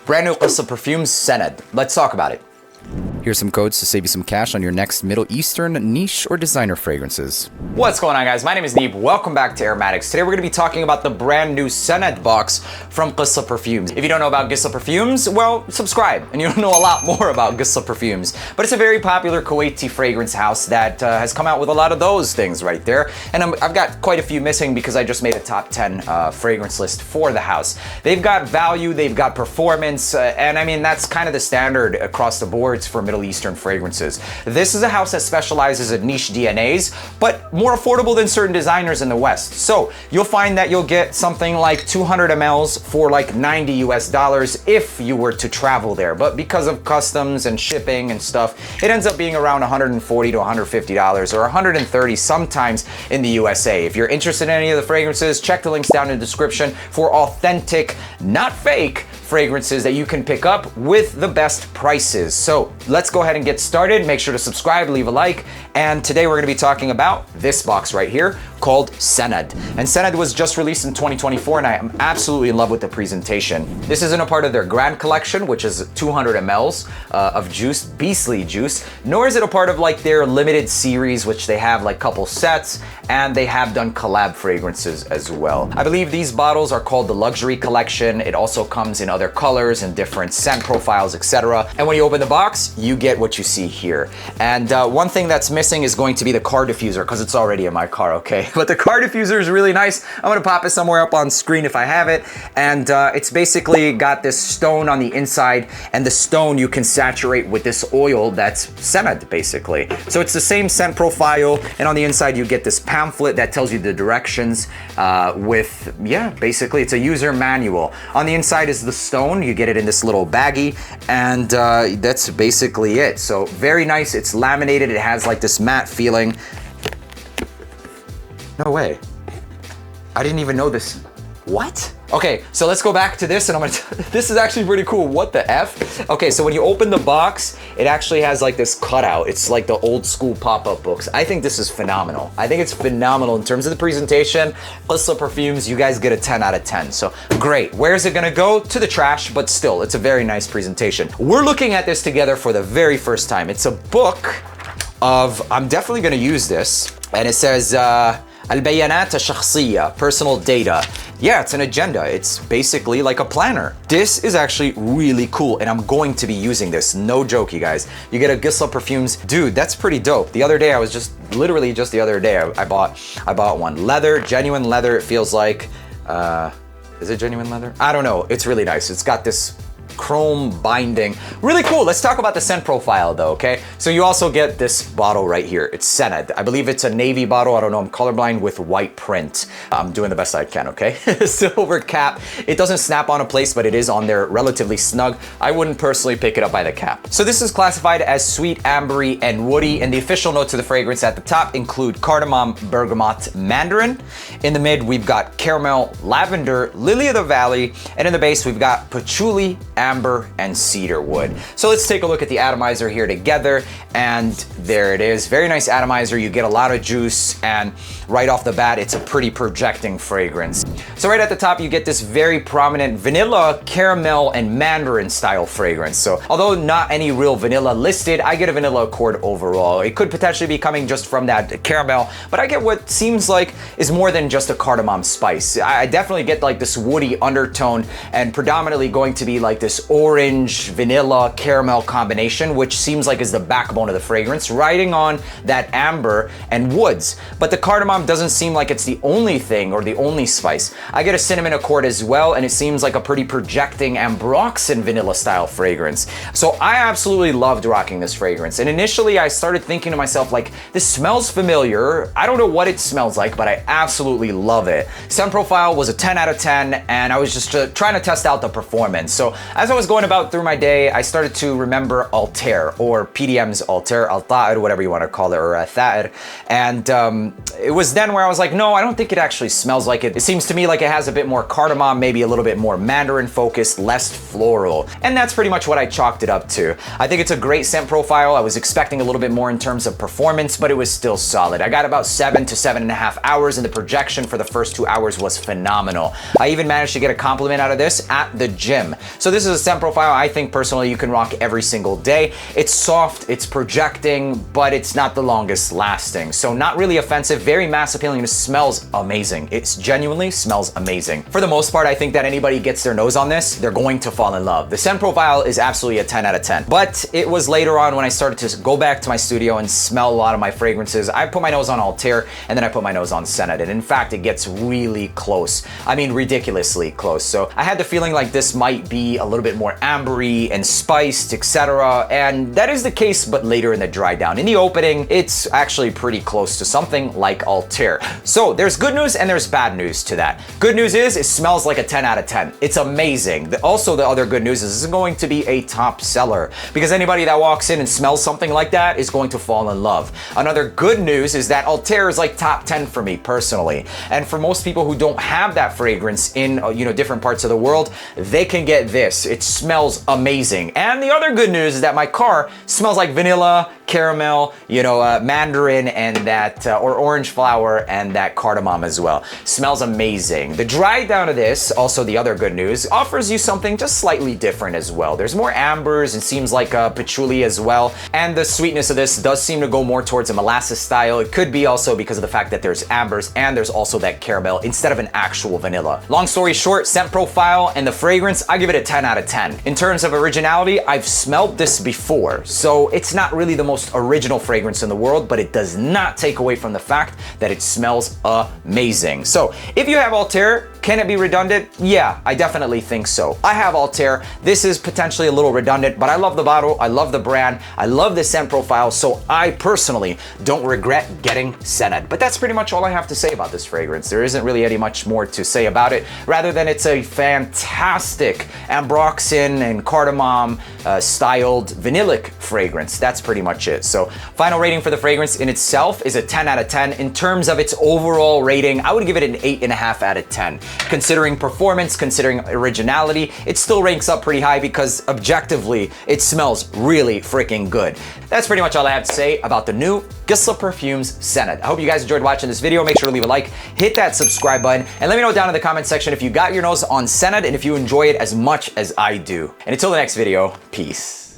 Brand new Gissah Perfumes Sened. Let's talk about it. Here's some codes to save you some cash on your next Middle Eastern niche or designer fragrances. What's going on, guys? My name is Neeb. Welcome back to AROMATIX. Today we're going to be talking about the brand new Sened box from Gissah Perfumes. If you don't know about Gissah Perfumes, well, subscribe and you'll know a lot more about Gissah Perfumes. But it's a very popular Kuwaiti fragrance house that has come out with a lot of those things right there. And I've got quite a few missing because I just made a top 10 fragrance list for the house. They've got value, they've got performance, and I mean, that's kind of the standard across the boards for Middle Eastern fragrances. This is a house that specializes in niche DNAs, but more affordable than certain designers in the West. So you'll find that you'll get something like 200 mLs for like $90 US if you were to travel there. But because of customs and shipping and stuff, it ends up being around $140 to $150 or $130 sometimes in the USA. If you're interested in any of the fragrances, check the links down in the description for authentic, not fake, fragrances that you can pick up with the best prices. So let's go ahead and get started. Make sure to subscribe, leave a like. And today we're going to be talking about this box right here called Sened. And Sened was just released in 2024 and I am absolutely in love with the presentation. This isn't a part of their Grand Collection, which is 200 mLs of juice, beastly juice, nor is it a part of like their limited series, which they have like couple sets, and they have done collab fragrances as well. I believe these bottles are called the Luxury Collection. It also comes in other colors and different scent profiles, etc. And when you open the box, you get what you see here. And one thing that's missing is going to be the car diffuser, because it's already in my car, okay? But the car diffuser is really nice. I'm gonna pop it somewhere up on screen if I have it. And it's basically got this stone on the inside, and the stone you can saturate with this oil that's Sened, basically. So it's the same scent profile, and on the inside you get this pamphlet that tells you the directions with, yeah, basically it's a user manual. On the inside is the stone. You get it in this little baggie, and that's basically it. So very nice. It's laminated. It has like this matte feeling. No way. I didn't even know this. What? Okay, so let's go back to this, and I'm gonna, this is actually pretty cool. What the F? Okay, so when you open the box, it actually has like this cutout. It's like the old school pop-up books. I think this is phenomenal. I think it's phenomenal in terms of the presentation. Gissah Perfumes, you guys get a 10 out of 10. So great. Where is it gonna go? To the trash, but still, it's a very nice presentation. We're looking at this together for the very first time. It's a book of, I'm definitely gonna use this, and it says, البيانات الشخصية, personal data. Yeah, it's an agenda. It's basically like a planner. This is actually really cool, and I'm going to be using this. No joke, you guys. You get a Gissah Perfumes. Dude, that's pretty dope. The other day, I was just, literally just the other day, I bought one. Leather, genuine leather, it feels like. Is it genuine leather? I don't know. It's really nice. It's got this chrome binding. Really cool. Let's talk about the scent profile though, okay? So you also get this bottle right here. It's Sened. I believe it's a navy bottle. I don't know. I'm colorblind with white print. I'm doing the best I can, okay? Silver cap. It doesn't snap on a place, but it is on there relatively snug. I wouldn't personally pick it up by the cap. So this is classified as sweet, ambery, and woody, and the official notes of the fragrance at the top include cardamom, bergamot, mandarin. In the mid, we've got caramel, lavender, lily of the valley, and in the base, we've got patchouli, amber, and cedar wood. So let's take a look at the atomizer here together, and there it is. Very nice atomizer. You get a lot of juice, and right off the bat, it's a pretty projecting fragrance. So right at the top, you get this very prominent vanilla, caramel, and mandarin style fragrance. So although not any real vanilla listed, I get a vanilla accord overall. It could potentially be coming just from that caramel, but I get what seems like is more than just a cardamom spice. I definitely get like this woody undertone, and predominantly going to be like this orange, vanilla, caramel combination, which seems like is the backbone of the fragrance, riding on that amber and woods. But the cardamom doesn't seem like it's the only thing or the only spice. I get a cinnamon accord as well, and it seems like a pretty projecting ambroxan vanilla style fragrance. So I absolutely loved rocking this fragrance. And initially I started thinking to myself, like, this smells familiar. I don't know what it smells like, but I absolutely love it. Scent profile was a 10 out of 10, and I was just trying to test out the performance. So as I was going about through my day, I started to remember Althair, or PDM's Althair, Althair, whatever you want to call it, or Thair. And it was then where I was like, no, I don't think it actually smells like it. It seems to me like it has a bit more cardamom, maybe a little bit more mandarin focused, less floral. And that's pretty much what I chalked it up to. I think it's a great scent profile. I was expecting a little bit more in terms of performance, but it was still solid. I got about 7 to 7.5 hours, and the projection for the first 2 hours was phenomenal. I even managed to get a compliment out of this at the gym. So this is a scent profile I think personally you can rock every single day. It's soft, it's projecting, but it's not the longest lasting. So not really offensive, very mass appealing, and it smells amazing. It genuinely smells amazing. For the most part, I think that anybody gets their nose on this, they're going to fall in love. The scent profile is absolutely a 10 out of 10. But it was later on when I started to go back to my studio and smell a lot of my fragrances. I put my nose on Althair and then I put my nose on Scented. And in fact, it gets really close. I mean, ridiculously close. So I had the feeling like this might be a little bit more ambery and spiced, etc. And that is the case, but later in the dry down. In the opening, it's actually pretty close to something like Althair. So there's good news and there's bad news to that. Good news is it smells like a 10 out of 10. It's amazing. Also, the other good news is this is going to be a top seller because anybody that walks in and smells something like that is going to fall in love. Another good news is that Althair is like top 10 for me personally. And for most people who don't have that fragrance in different parts of the world, they can get this. It smells amazing. And the other good news is that my car smells like vanilla, caramel, mandarin, and that or orange flower and that cardamom as well. Smells amazing. The dry down of this, also the other good news, offers you something just slightly different as well. There's more ambers and seems like patchouli as well. And the sweetness of this does seem to go more towards a molasses style. It could be also because of the fact that there's ambers and there's also that caramel instead of an actual vanilla. Long story short, scent profile and the fragrance, I give it a 10 out of 10. In terms of originality, I've smelled this before, so it's not really the most original fragrance in the world, but it does not take away from the fact that it smells amazing. So if you have Althair, can it be redundant? Yeah, I definitely think so. I have Althair. This is potentially a little redundant, but I love the bottle, I love the brand, I love the scent profile, so I personally don't regret getting Scented. But that's pretty much all I have to say about this fragrance. There isn't really any much more to say about it, rather than it's a fantastic ambroxan and cardamom styled vanillic fragrance. That's pretty much it. So final rating for the fragrance in itself is a 10 out of 10. In terms of its overall rating, I would give it an 8.5 out of 10. Considering performance, considering originality, it still ranks up pretty high because objectively, it smells really freaking good. That's pretty much all I have to say about the new Gissah Perfumes Scented. I hope you guys enjoyed watching this video. Make sure to leave a like, hit that subscribe button, and let me know down in the comment section if you got your nose on Scented and if you enjoy it as much as I do. And until the next video, peace.